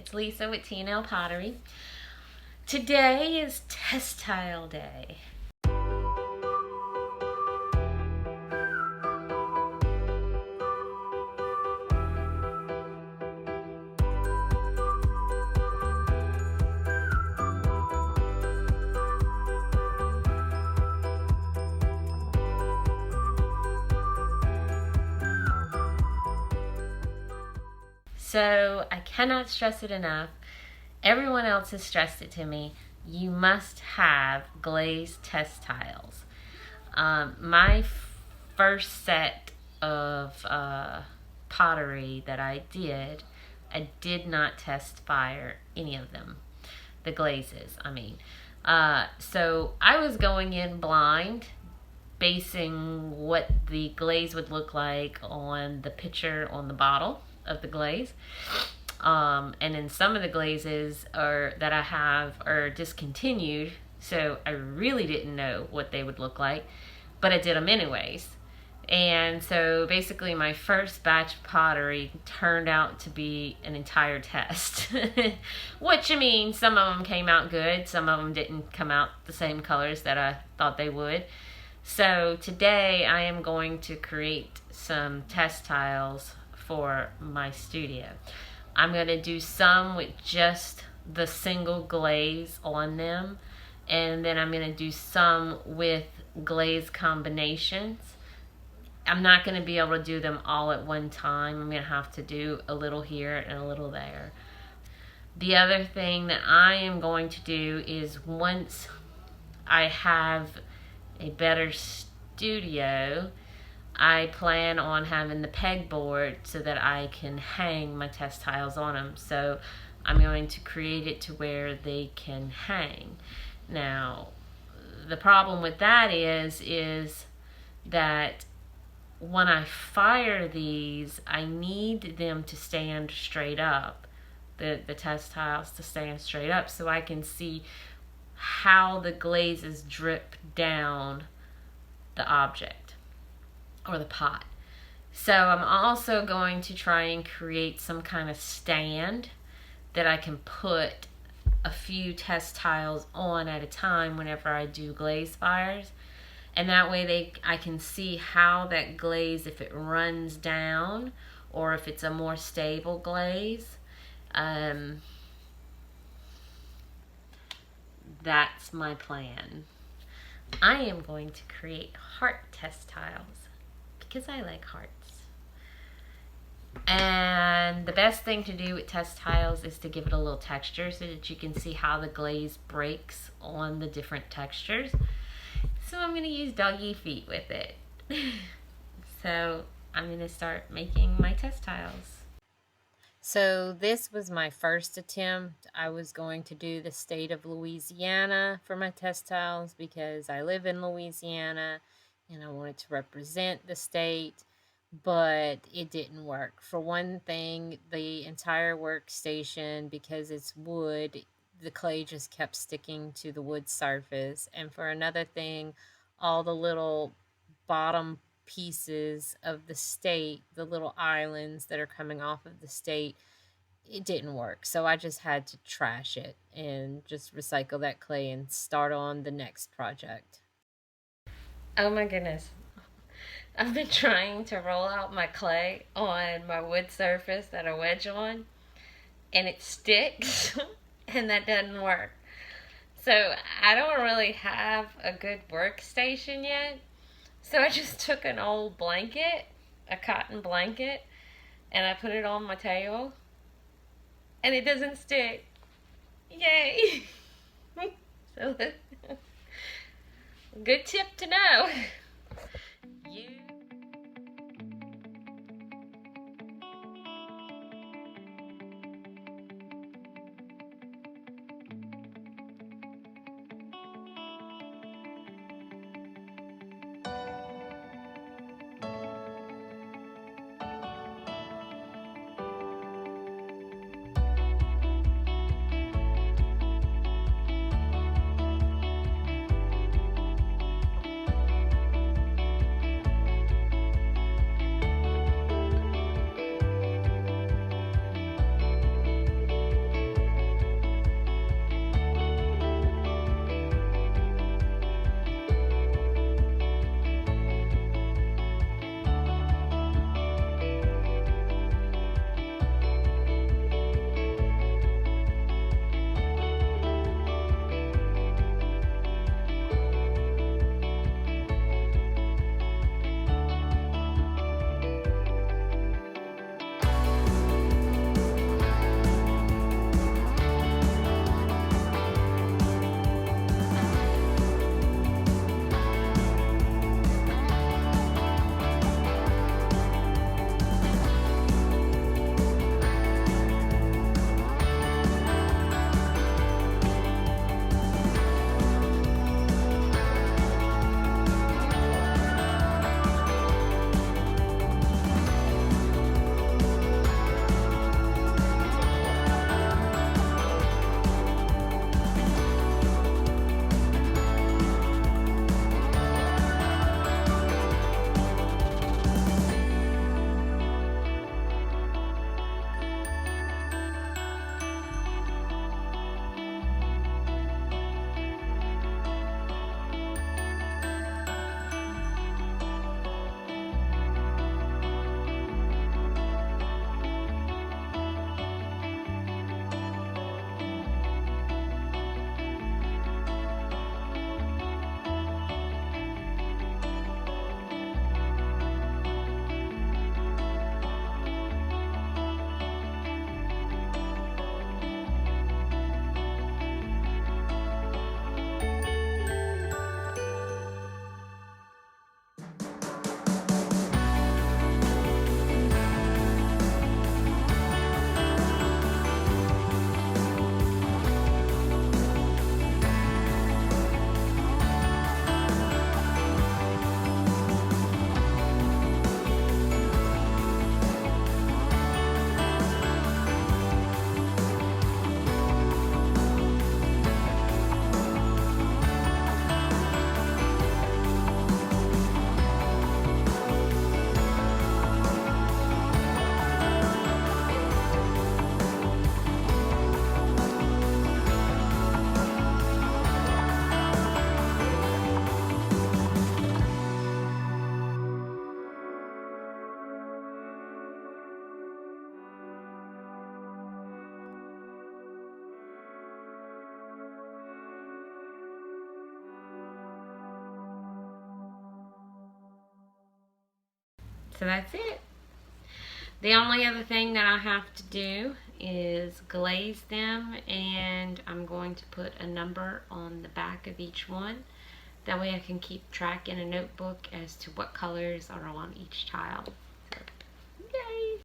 It's Lisa with TNL Pottery. Today is test tile day. So I cannot stress it enough. Everyone else has stressed it to me. You must have glazed test tiles. My first set of pottery that I did not test fire any of them. The glazes, I mean. So I was going in blind, basing what the glaze would look like on the picture on the bottle of the glaze. And then some of the glazes that I have are discontinued, so I really didn't know what they would look like, but I did them anyways. And so basically my first batch of pottery turned out to be an entire test. Which, I mean, some of them came out good, some of them didn't come out the same colors that I thought they would. So today I am going to create some test tiles for my studio. I'm going to do some with just the single glaze on them, and then I'm going to do some with glaze combinations. I'm not going to be able to do them all at one time. I'm going to have to do a little here and a little there. The other thing that I am going to do is, once I have a better studio, I plan on having the pegboard so that I can hang my test tiles on them. So I'm going to create it to where they can hang. Now, the problem with that is that when I fire these, I need them to stand straight up, the test tiles to stand straight up, so I can see how the glazes drip down the object or the pot. So I'm also going to try and create some kind of stand that I can put a few test tiles on at a time whenever I do glaze fires, and that way I can see how that glaze, if it runs down or if it's a more stable glaze. That's my plan. I am going to create heart test tiles because I like hearts. And the best thing to do with test tiles is to give it a little texture so that you can see how the glaze breaks on the different textures. So I'm going to use doggy feet with it. So I'm going to start making my test tiles. So this was my first attempt. I was going to do the state of Louisiana for my test tiles because I live in Louisiana and I wanted to represent the state, but it didn't work. For one thing, the entire workstation, because it's wood, the clay just kept sticking to the wood surface. And for another thing, all the little bottom pieces of the state, the little islands that are coming off of the state, it didn't work. So I just had to trash it and just recycle that clay and start on the next project. Oh my goodness. I've been trying to roll out my clay on my wood surface that I wedge on, and it sticks, and that doesn't work. So I don't really have a good workstation yet. So I just took an old blanket, a cotton blanket, and I put it on my table, and it doesn't stick. Yay! So, good tip to know. So that's it. The only other thing that I have to do is glaze them, and I'm going to put a number on the back of each one. That way I can keep track in a notebook as to what colors are on each tile. So, yay!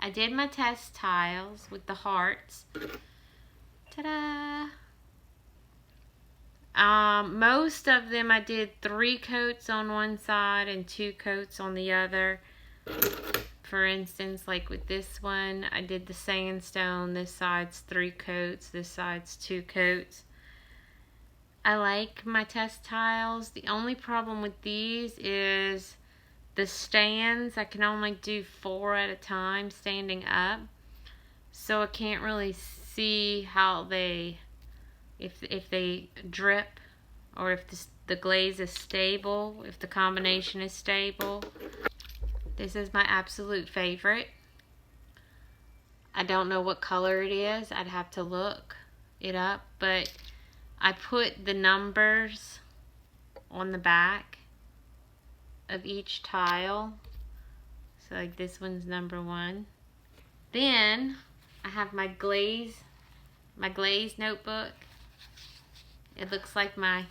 I did my test tiles with the hearts. Ta-da! Most of them I did 3 coats on one side and 2 coats on the other. For instance, like with this one, I did the sandstone. This side's 3 coats, this side's 2 coats. I like my test tiles. The only problem with these is the stands. I can only do 4 at a time standing up, so I can't really see how they, if they drip, or if the glaze is stable, if the combination is stable. This is my absolute favorite. I don't know what color it is. I'd have to look it up, but I put the numbers on the back of each tile. So like this one's number 1. Then I have my glaze notebook. It looks like my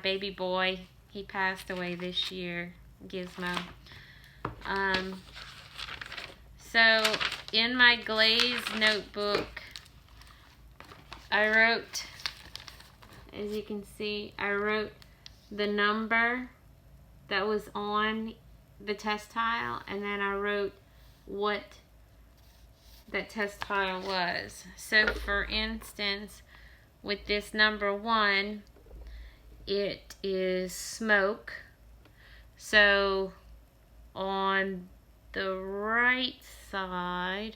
baby boy. He passed away this year, Gizmo. So in my glaze notebook, I wrote, as you can see, I wrote the number that was on the test tile, and then I wrote what that test tile was. So for instance, with this number 1, it is smoke. So on the right side,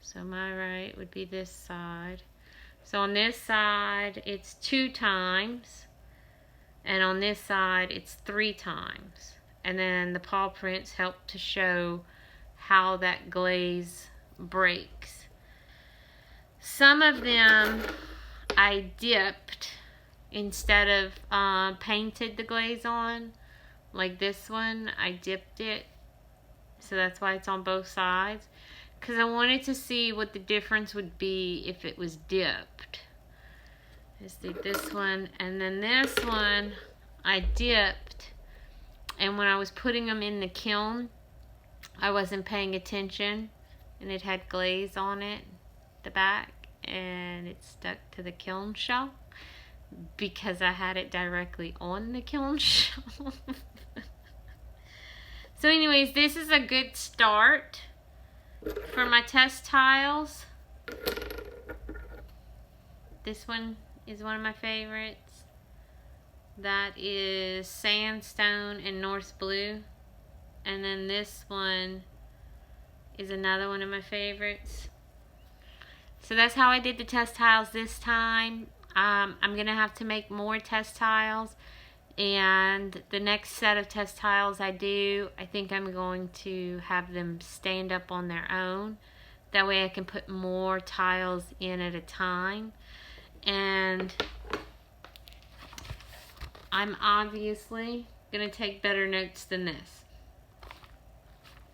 so my right would be this side. So on this side, it's 2 times. And on this side, it's 3 times. And then the paw prints help to show how that glaze breaks. Some of them I dipped instead of painted the glaze on. Like this one, I dipped it. So that's why it's on both sides. Because I wanted to see what the difference would be if it was dipped. Let's do this one, and then this one I dipped, and when I was putting them in the kiln, I wasn't paying attention, and it had glaze on it, the back, and it stuck to the kiln shelf because I had it directly on the kiln shelf. So anyways, this is a good start for my test tiles. This one is one of my favorites. That is Sandstone and North Blue. And then this one is another one of my favorites. So that's how I did the test tiles this time. I'm going to have to make more test tiles. And the next set of test tiles I do, I think I'm going to have them stand up on their own. That way I can put more tiles in at a time. And I'm obviously going to take better notes than this.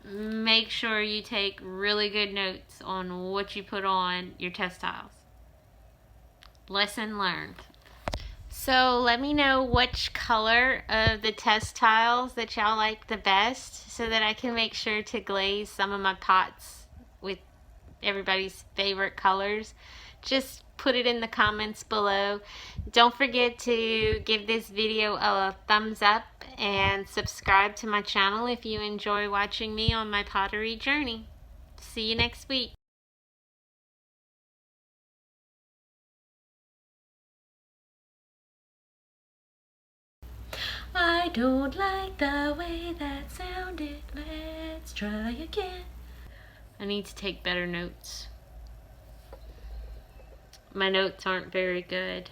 Make sure you take really good notes on what you put on your test tiles. Lesson learned. So let me know which color of the test tiles that y'all like the best so that I can make sure to glaze some of my pots with everybody's favorite colors. Just put it in the comments below. Don't forget to give this video a thumbs up and subscribe to my channel if you enjoy watching me on my pottery journey. See you next week. I don't like the way that sounded. Let's try again. I need to take better notes. My notes aren't very good.